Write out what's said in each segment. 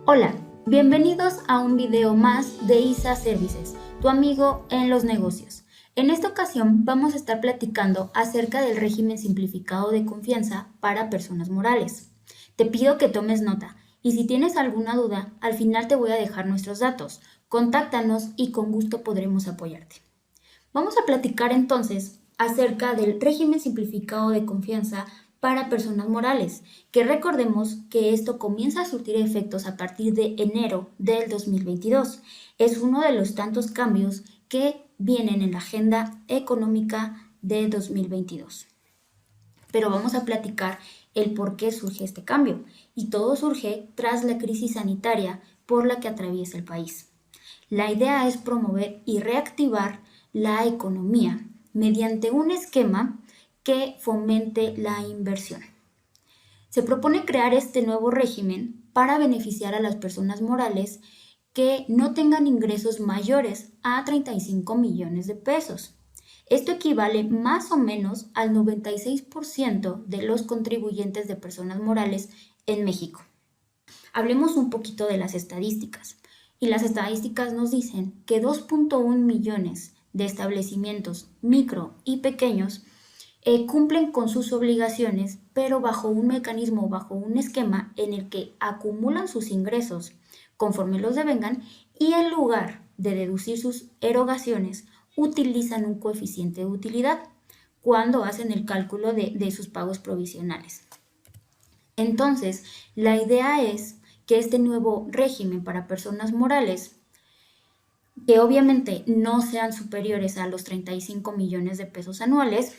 Hola, bienvenidos a un video más de ISA Services, tu amigo en los negocios. En esta ocasión vamos a estar platicando acerca del régimen simplificado de confianza para personas morales. Te pido que tomes nota y si tienes alguna duda, al final te voy a dejar nuestros datos. Contáctanos y con gusto podremos apoyarte. Vamos a platicar entonces acerca del régimen simplificado de confianza para personas morales, que recordemos que esto comienza a surtir efectos a partir de enero del 2022. Es uno de los tantos cambios que vienen en la agenda económica de 2022. Pero vamos a platicar el por qué surge este cambio, y todo surge tras la crisis sanitaria por la que atraviesa el país. La idea es promover y reactivar la economía mediante un esquema que fomente la inversión. Se propone crear este nuevo régimen para beneficiar a las personas morales que no tengan ingresos mayores a 35 millones de pesos. Esto equivale más o menos al 96% de los contribuyentes de personas morales en México. Hablemos un poquito de las estadísticas. Y las estadísticas nos dicen que 2.1 millones de establecimientos micro y pequeños cumplen con sus obligaciones, pero bajo un mecanismo, bajo un esquema en el que acumulan sus ingresos conforme los devengan y en lugar de deducir sus erogaciones, utilizan un coeficiente de utilidad cuando hacen el cálculo de sus pagos provisionales. Entonces, la idea es que este nuevo régimen para personas morales, que obviamente no sean superiores a los 35 millones de pesos anuales,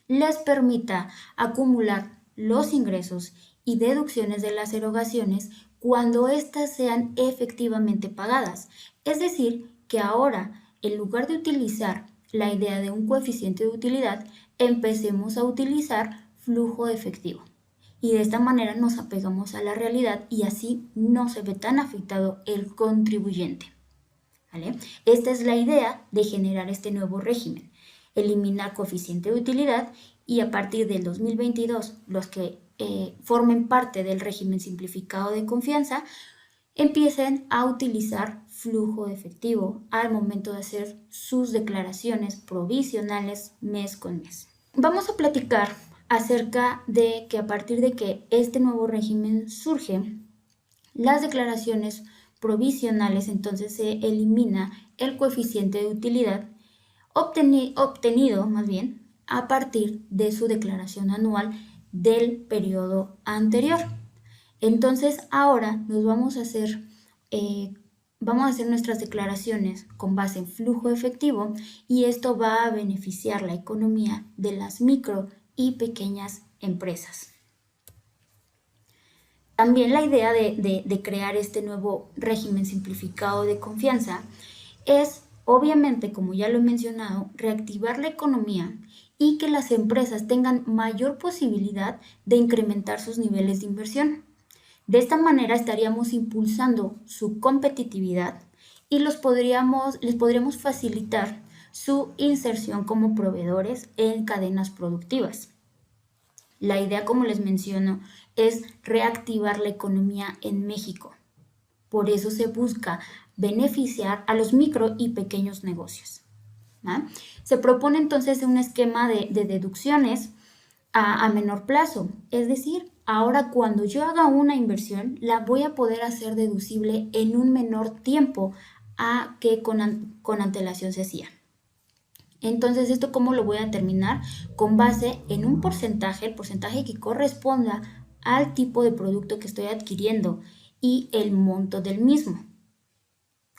les permita acumular los ingresos y deducciones de las erogaciones cuando éstas sean efectivamente pagadas. Es decir, que ahora, en lugar de utilizar la idea de un coeficiente de utilidad, empecemos a utilizar flujo efectivo. Y de esta manera nos apegamos a la realidad y así no se ve tan afectado el contribuyente. ¿Vale? Esta es la idea de generar este nuevo régimen, eliminar coeficiente de utilidad y a partir del 2022 los que formen parte del régimen simplificado de confianza empiecen a utilizar flujo efectivo al momento de hacer sus declaraciones provisionales mes con mes. Vamos a platicar acerca de que a partir de que este nuevo régimen surge, las declaraciones provisionales, entonces se elimina el coeficiente de utilidad obtenido más bien a partir de su declaración anual del periodo anterior. Entonces ahora nos vamos a hacer nuestras declaraciones con base en flujo efectivo y esto va a beneficiar la economía de las micro y pequeñas empresas. También la idea de crear este nuevo régimen simplificado de confianza es, obviamente, como ya lo he mencionado, reactivar la economía y que las empresas tengan mayor posibilidad de incrementar sus niveles de inversión. De esta manera estaríamos impulsando su competitividad y les podríamos facilitar su inserción como proveedores en cadenas productivas. La idea, como les menciono, es reactivar la economía en México. Por eso se busca beneficiar a los micro y pequeños negocios. ¿Ah? Se propone entonces un esquema de deducciones a menor plazo, es decir, ahora cuando yo haga una inversión la voy a poder hacer deducible en un menor tiempo a que con antelación se hacía. Entonces, ¿esto cómo lo voy a determinar? Con base en un porcentaje, el porcentaje que corresponda al tipo de producto que estoy adquiriendo y el monto del mismo.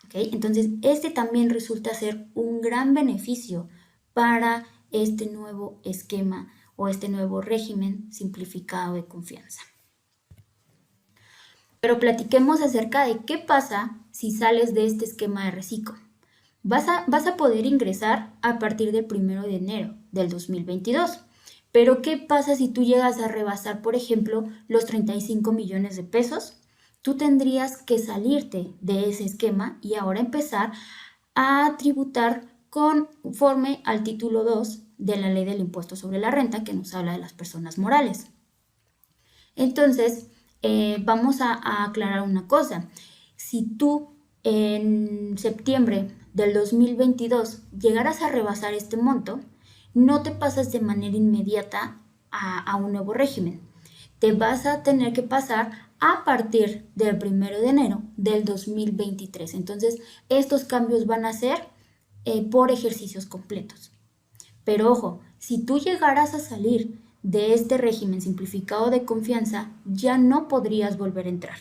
¿Okay? Entonces, este también resulta ser un gran beneficio para este nuevo esquema o este nuevo régimen simplificado de confianza. Pero platiquemos acerca de qué pasa si sales de este esquema de reciclo. Vas a poder ingresar a partir del 1 de enero del 2022. Pero ¿qué pasa si tú llegas a rebasar, por ejemplo, los 35 millones de pesos? Tú tendrías que salirte de ese esquema y ahora empezar a tributar conforme al título 2 de la ley del impuesto sobre la renta que nos habla de las personas morales. Entonces, vamos a aclarar una cosa. Si tú en septiembre del 2022 llegaras a rebasar este monto, no te pasas de manera inmediata a un nuevo régimen. Te vas a tener que pasar a partir del 1 de enero del 2023. Entonces, estos cambios van a ser por ejercicios completos. Pero ojo, si tú llegaras a salir de este régimen simplificado de confianza, ya no podrías volver a entrar.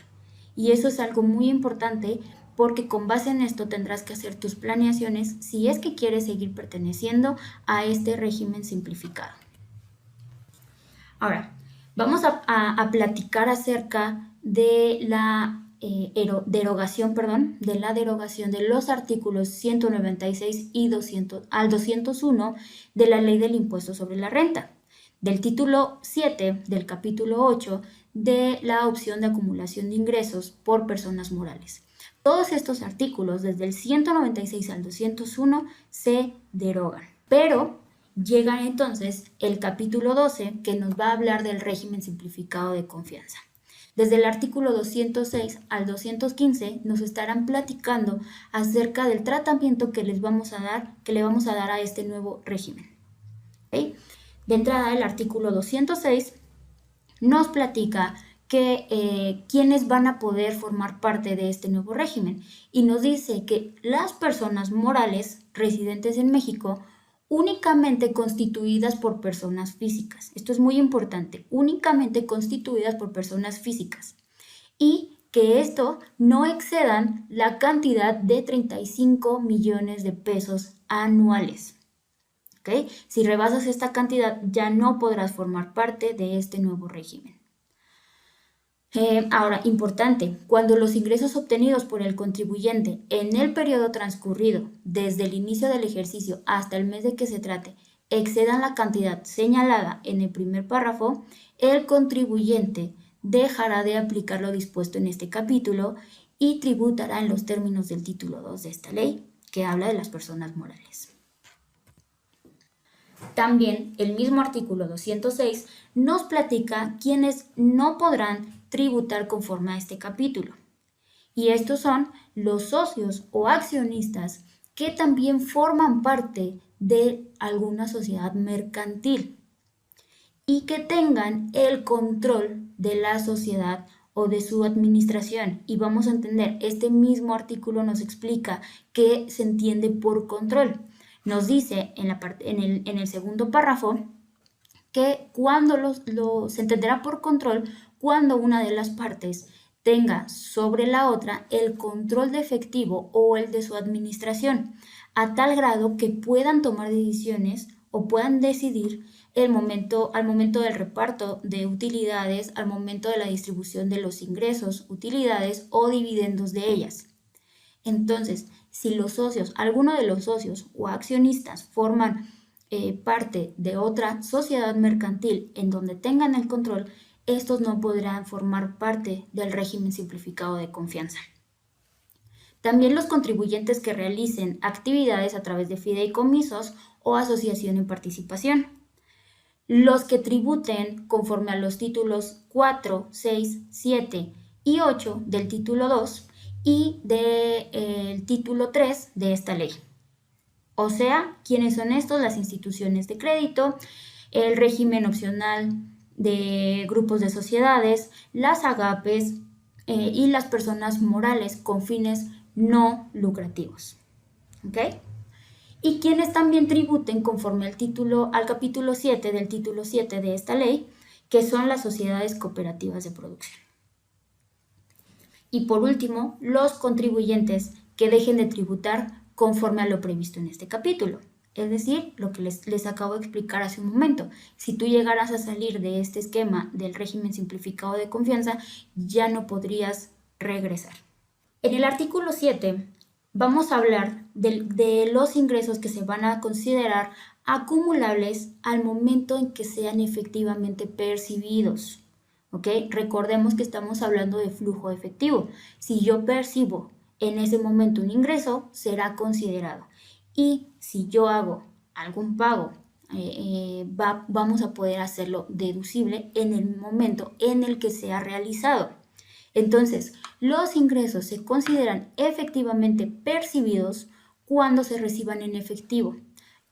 Y eso es algo muy importante porque con base en esto tendrás que hacer tus planeaciones si es que quieres seguir perteneciendo a este régimen simplificado. Ahora, vamos a platicar acerca de la derogación de los artículos 196 y 201 de la Ley del Impuesto sobre la Renta, del título 7 del capítulo 8 de la opción de acumulación de ingresos por personas morales. Todos estos artículos, desde el 196 al 201, se derogan, pero llega entonces el capítulo 12 que nos va a hablar del régimen simplificado de confianza. Desde el artículo 206 al 215 nos estarán platicando acerca del tratamiento que le vamos a dar a este nuevo régimen. ¿Okay? De entrada, el artículo 206 nos platica que quienes van a poder formar parte de este nuevo régimen y nos dice que las personas morales residentes en México únicamente constituidas por personas físicas. Esto es muy importante, únicamente constituidas por personas físicas. Y que esto no excedan la cantidad de 35 millones de pesos anuales. ¿Okay? Si rebasas esta cantidad, ya no podrás formar parte de este nuevo régimen. Ahora, importante, cuando los ingresos obtenidos por el contribuyente en el periodo transcurrido desde el inicio del ejercicio hasta el mes de que se trate excedan la cantidad señalada en el primer párrafo, el contribuyente dejará de aplicar lo dispuesto en este capítulo y tributará en los términos del título 2 de esta ley, que habla de las personas morales. También el mismo artículo 206 nos platica quienes no podrán tributar conforme a este capítulo. Y estos son los socios o accionistas que también forman parte de alguna sociedad mercantil y que tengan el control de la sociedad o de su administración. Y vamos a entender, este mismo artículo nos explica qué se entiende por control. Nos dice en el segundo párrafo que se entenderá por control cuando una de las partes tenga sobre la otra el control de efectivo o el de su administración, a tal grado que puedan tomar decisiones o puedan decidir al momento del reparto de utilidades, al momento de la distribución de los ingresos, utilidades o dividendos de ellas. Entonces, si los socios, alguno de los socios o accionistas forman parte de otra sociedad mercantil en donde tengan el control, estos no podrán formar parte del régimen simplificado de confianza. También los contribuyentes que realicen actividades a través de fideicomisos o asociación en participación. Los que tributen conforme a los títulos 4, 6, 7 y 8 del título 2 y del título 3 de esta ley. O sea, ¿quiénes son estos? Las instituciones de crédito, el régimen opcional de grupos de sociedades, las AGAPES y las personas morales con fines no lucrativos. ¿Ok? Y quienes también tributen conforme al capítulo 7 del título 7 de esta ley, que son las sociedades cooperativas de producción. Y por último, los contribuyentes que dejen de tributar conforme a lo previsto en este capítulo. Es decir, lo que les acabo de explicar hace un momento. Si tú llegaras a salir de este esquema del régimen simplificado de confianza, ya no podrías regresar. En el artículo 7 vamos a hablar de los ingresos que se van a considerar acumulables al momento en que sean efectivamente percibidos. ¿Ok? Recordemos que estamos hablando de flujo efectivo. Si yo percibo en ese momento un ingreso, será considerado. Y si yo hago algún pago vamos a poder hacerlo deducible en el momento en el que sea realizado. Entonces, los ingresos se consideran efectivamente percibidos cuando se reciban en efectivo,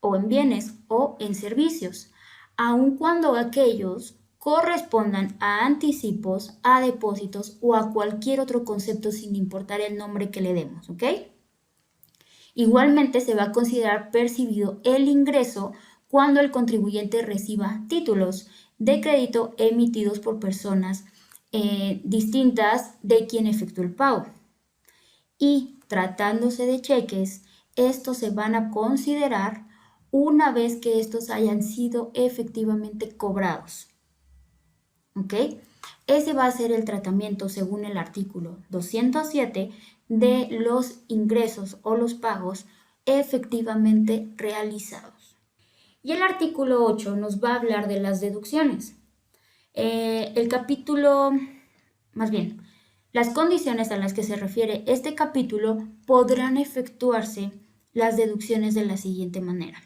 o en bienes o en servicios, aun cuando aquellos correspondan a anticipos, a depósitos o a cualquier otro concepto sin importar el nombre que le demos, ¿ok? Igualmente se va a considerar percibido el ingreso cuando el contribuyente reciba títulos de crédito emitidos por personas distintas de quien efectuó el pago. Y tratándose de cheques, estos se van a considerar una vez que estos hayan sido efectivamente cobrados. ¿Ok? Ese va a ser el tratamiento según el artículo 207 de los ingresos o los pagos efectivamente realizados. Y el artículo 8 nos va a hablar de las deducciones. Las condiciones a las que se refiere este capítulo podrán efectuarse las deducciones de la siguiente manera.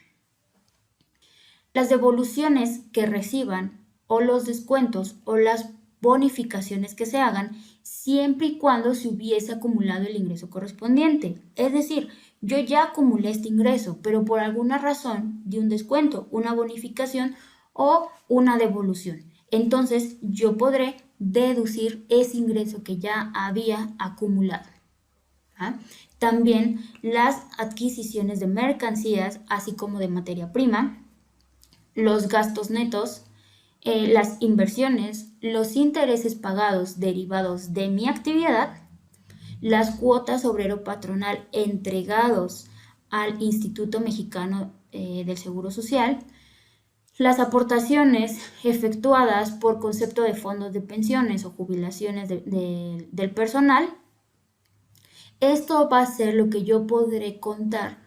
Las devoluciones que reciban o los descuentos o las bonificaciones que se hagan siempre y cuando se hubiese acumulado el ingreso correspondiente. Es decir, yo ya acumulé este ingreso, pero por alguna razón di un descuento, una bonificación o una devolución. Entonces yo podré deducir ese ingreso que ya había acumulado. ¿Ah? También las adquisiciones de mercancías, así como de materia prima, los gastos netos, las inversiones, los intereses pagados derivados de mi actividad, las cuotas obrero patronal entregados al Instituto Mexicano del Seguro Social, las aportaciones efectuadas por concepto de fondos de pensiones o jubilaciones del personal. Esto va a ser lo que yo podré contar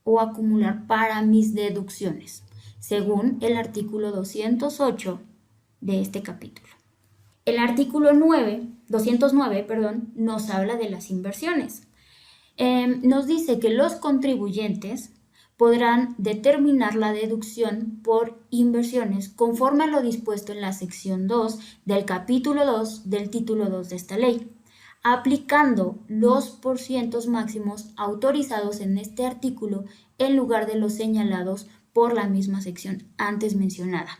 o acumular para mis deducciones, según el artículo 208 de este capítulo. El artículo 209, nos habla de las inversiones. Nos dice que los contribuyentes podrán determinar la deducción por inversiones conforme a lo dispuesto en la sección 2 del capítulo 2 del título 2 de esta ley, aplicando los porcientos máximos autorizados en este artículo en lugar de los señalados por la misma sección antes mencionada,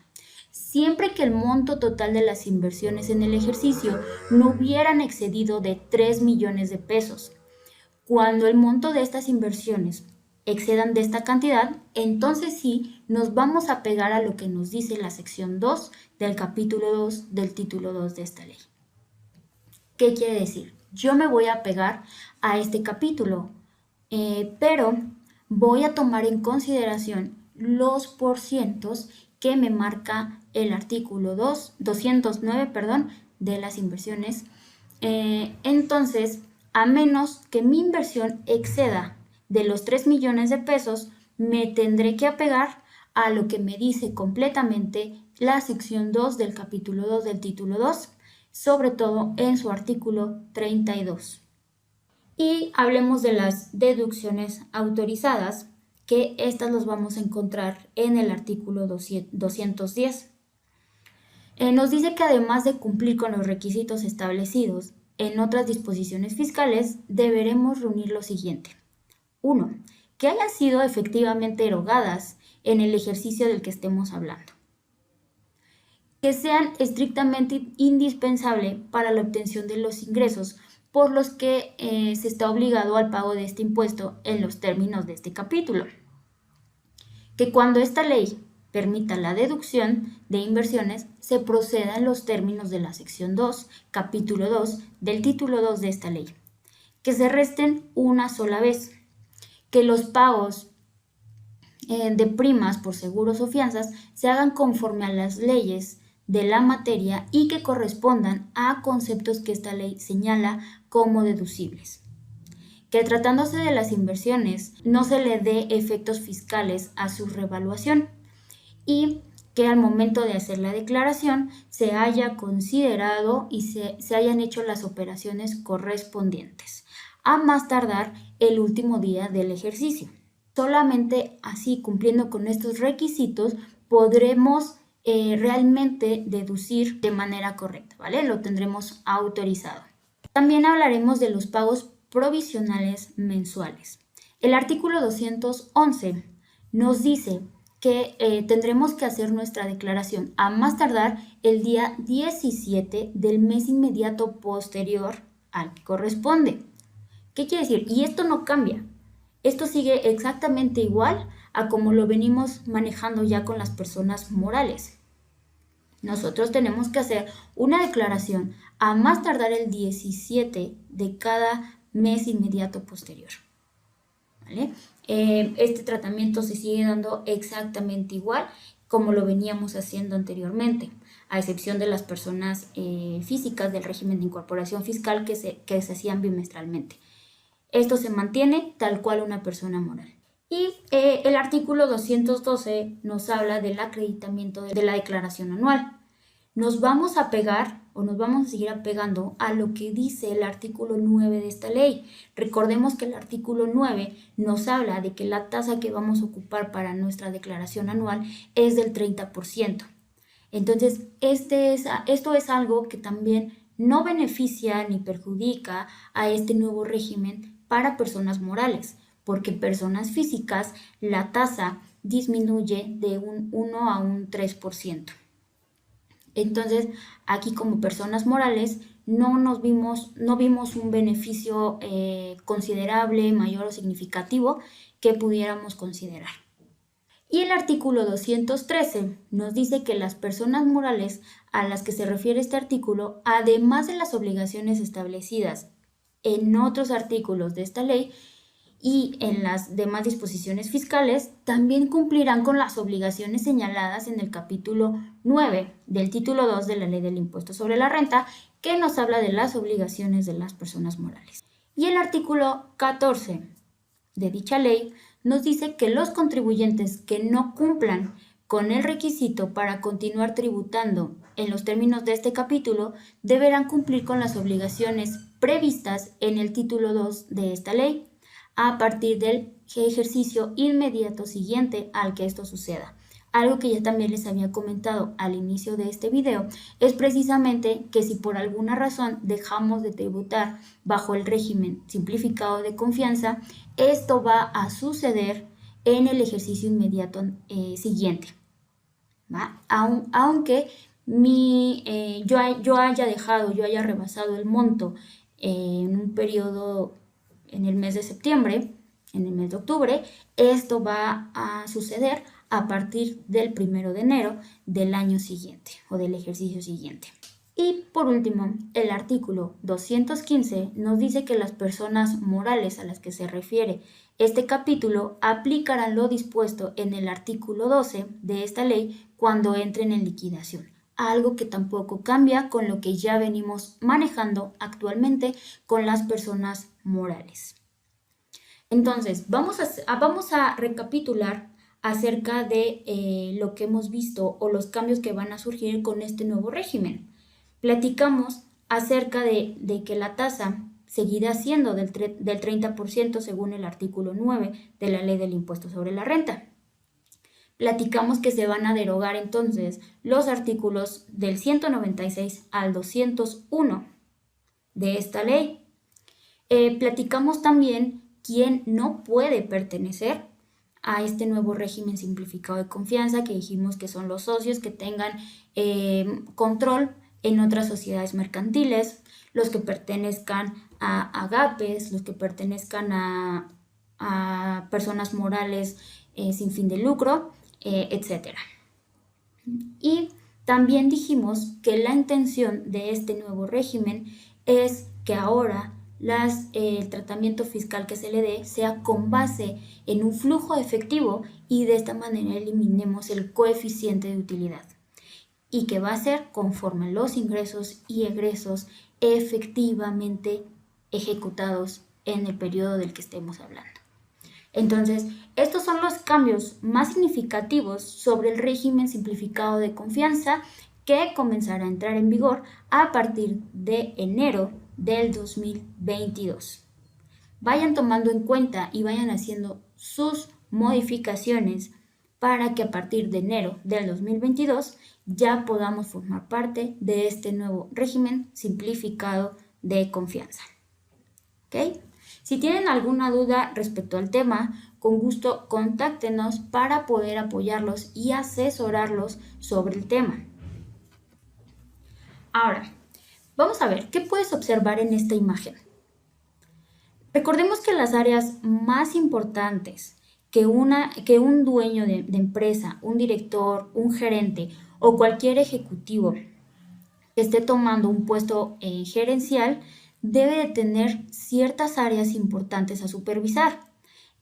siempre que el monto total de las inversiones en el ejercicio no hubieran excedido de 3 millones de pesos. Cuando el monto de estas inversiones excedan de esta cantidad, entonces sí nos vamos a pegar a lo que nos dice la sección 2 del capítulo 2 del título 2 de esta ley. ¿Qué quiere decir? Yo me voy a pegar a este capítulo, pero voy a tomar en consideración los porcientos que me marca el artículo 209 de las inversiones. Entonces, a menos que mi inversión exceda de los 3 millones de pesos, me tendré que apegar a lo que me dice completamente la sección 2 del capítulo 2 del título 2, sobre todo en su artículo 32. Y hablemos de las deducciones autorizadas, que estas los vamos a encontrar en el artículo 210. Nos dice que además de cumplir con los requisitos establecidos en otras disposiciones fiscales, deberemos reunir lo siguiente. 1. Que hayan sido efectivamente erogadas en el ejercicio del que estemos hablando. Que sean estrictamente indispensables para la obtención de los ingresos por los que se está obligado al pago de este impuesto en los términos de este capítulo. Que cuando esta ley permita la deducción de inversiones, se proceda en los términos de la sección 2, capítulo 2 del título 2 de esta ley. Que se resten una sola vez. Que los pagos de primas por seguros o fianzas se hagan conforme a las leyes de la materia y que correspondan a conceptos que esta ley señala como deducibles. Que tratándose de las inversiones no se le dé efectos fiscales a su revaluación y que al momento de hacer la declaración se haya considerado y se hayan hecho las operaciones correspondientes, a más tardar el último día del ejercicio. Solamente así, cumpliendo con estos requisitos, podremos realmente deducir de manera correcta, ¿vale? Lo tendremos autorizado. También hablaremos de los pagos provisionales mensuales. El artículo 211 nos dice que tendremos que hacer nuestra declaración a más tardar el día 17 del mes inmediato posterior al que corresponde. ¿Qué quiere decir? Y esto no cambia. Esto sigue exactamente igual a como lo venimos manejando ya con las personas morales. Nosotros tenemos que hacer una declaración a más tardar el 17 de cada mes inmediato posterior. ¿Vale? Este tratamiento se sigue dando exactamente igual como lo veníamos haciendo anteriormente, a excepción de las personas físicas del régimen de incorporación fiscal que se hacían bimestralmente. Esto se mantiene tal cual una persona moral. Y el artículo 212 nos habla del acreditamiento de la declaración anual. Nos vamos a pegar o nos vamos a seguir apegando a lo que dice el artículo 9 de esta ley. Recordemos que el artículo 9 nos habla de que la tasa que vamos a ocupar para nuestra declaración anual es del 30%. Entonces, esto es algo que también no beneficia ni perjudica a este nuevo régimen para personas morales, porque personas físicas la tasa disminuye de un 1 a un 3%. Entonces, aquí como personas morales no vimos un beneficio considerable, mayor o significativo que pudiéramos considerar. Y el artículo 213 nos dice que las personas morales a las que se refiere este artículo, además de las obligaciones establecidas en otros artículos de esta ley y en las demás disposiciones fiscales, también cumplirán con las obligaciones señaladas en el capítulo 9 del título 2 de la Ley del Impuesto sobre la Renta, que nos habla de las obligaciones de las personas morales. Y el artículo 14 de dicha ley nos dice que los contribuyentes que no cumplan con el requisito para continuar tributando en los términos de este capítulo deberán cumplir con las obligaciones previstas en el título 2 de esta ley a partir del ejercicio inmediato siguiente al que esto suceda. Algo que ya también les había comentado al inicio de este video es precisamente que si por alguna razón dejamos de tributar bajo el régimen simplificado de confianza, esto va a suceder en el ejercicio inmediato siguiente, ¿va? Aunque yo haya rebasado el monto en un periodo en el mes de septiembre, en el mes de octubre, esto va a suceder a partir del 1 de enero del año siguiente o del ejercicio siguiente. Y por último, el artículo 215 nos dice que las personas morales a las que se refiere este capítulo aplicarán lo dispuesto en el artículo 12 de esta ley cuando entren en liquidación. Algo que tampoco cambia con lo que ya venimos manejando actualmente con las personas morales. Entonces, vamos a recapitular acerca de lo que hemos visto o los cambios que van a surgir con este nuevo régimen. Platicamos acerca de que la tasa seguirá siendo del 30% según el artículo 9 de la Ley del Impuesto sobre la Renta. Platicamos que se van a derogar entonces los artículos del 196 al 201 de esta ley. Platicamos también quién no puede pertenecer a este nuevo régimen simplificado de confianza, que dijimos que son los socios que tengan control en otras sociedades mercantiles, los que pertenezcan a agapes, los que pertenezcan a personas morales sin fin de lucro, etc. Y también dijimos que la intención de este nuevo régimen es que ahora el tratamiento fiscal que se le dé sea con base en un flujo efectivo y de esta manera eliminemos el coeficiente de utilidad y que va a ser conforme los ingresos y egresos efectivamente ejecutados en el periodo del que estemos hablando. Entonces, estos son los cambios más significativos sobre el régimen simplificado de confianza que comenzará a entrar en vigor a partir de enero del 2022. Vayan tomando en cuenta y vayan haciendo sus modificaciones para que a partir de enero del 2022 ya podamos formar parte de este nuevo régimen simplificado de confianza. ¿Ok? Si tienen alguna duda respecto al tema, con gusto contáctenos para poder apoyarlos y asesorarlos sobre el tema. Ahora, vamos a ver qué puedes observar en esta imagen. Recordemos que las áreas más importantes que un dueño de empresa, un director, un gerente o cualquier ejecutivo que esté tomando un puesto gerencial debe de tener ciertas áreas importantes a supervisar.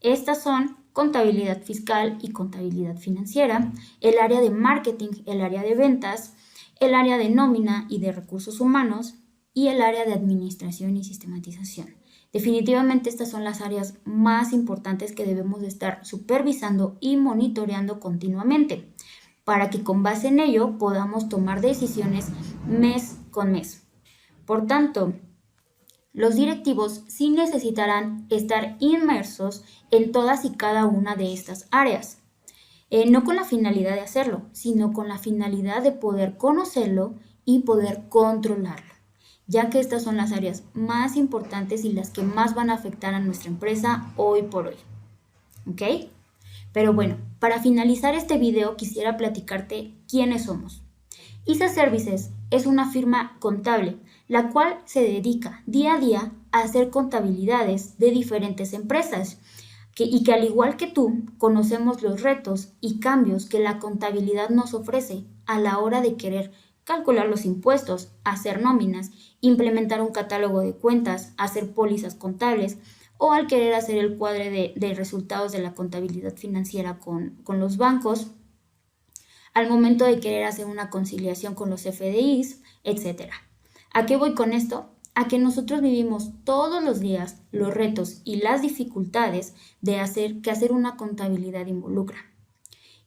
Estas son contabilidad fiscal y contabilidad financiera, el área de marketing, el área de ventas, el área de nómina y de recursos humanos y el área de administración y sistematización. Definitivamente estas son las áreas más importantes que debemos de estar supervisando y monitoreando continuamente para que con base en ello podamos tomar decisiones mes con mes. Por tanto, los directivos sí necesitarán estar inmersos en todas y cada una de estas áreas, no con la finalidad de hacerlo, sino con la finalidad de poder conocerlo y poder controlarlo, ya que estas son las áreas más importantes y las que más van a afectar a nuestra empresa hoy por hoy. ¿Ok? Pero bueno, para finalizar este video quisiera platicarte quiénes somos. ISA Services es una firma contable, la cual se dedica día a día a hacer contabilidades de diferentes empresas y que al igual que tú, conocemos los retos y cambios que la contabilidad nos ofrece a la hora de querer calcular los impuestos, hacer nóminas, implementar un catálogo de cuentas, hacer pólizas contables o al querer hacer el cuadre de resultados de la contabilidad financiera con los bancos, al momento de querer hacer una conciliación con los FDIs, etc. ¿A qué voy con esto? A que nosotros vivimos todos los días los retos y las dificultades de hacer una contabilidad involucra.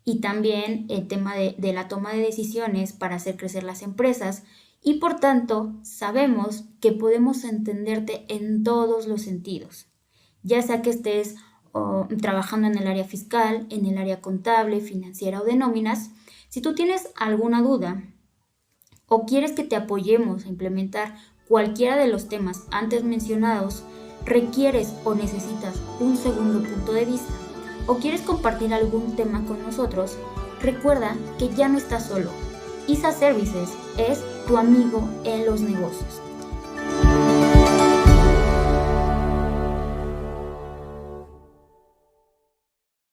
Y también el tema de la toma de decisiones para hacer crecer las empresas y por tanto sabemos que podemos entenderte en todos los sentidos, ya sea que estés trabajando en el área fiscal, en el área contable, financiera o de nóminas. Si tú tienes alguna duda o quieres que te apoyemos a implementar cualquiera de los temas antes mencionados, requieres o necesitas un segundo punto de vista o quieres compartir algún tema con nosotros, recuerda que ya no estás solo. ISA Services es tu amigo en los negocios.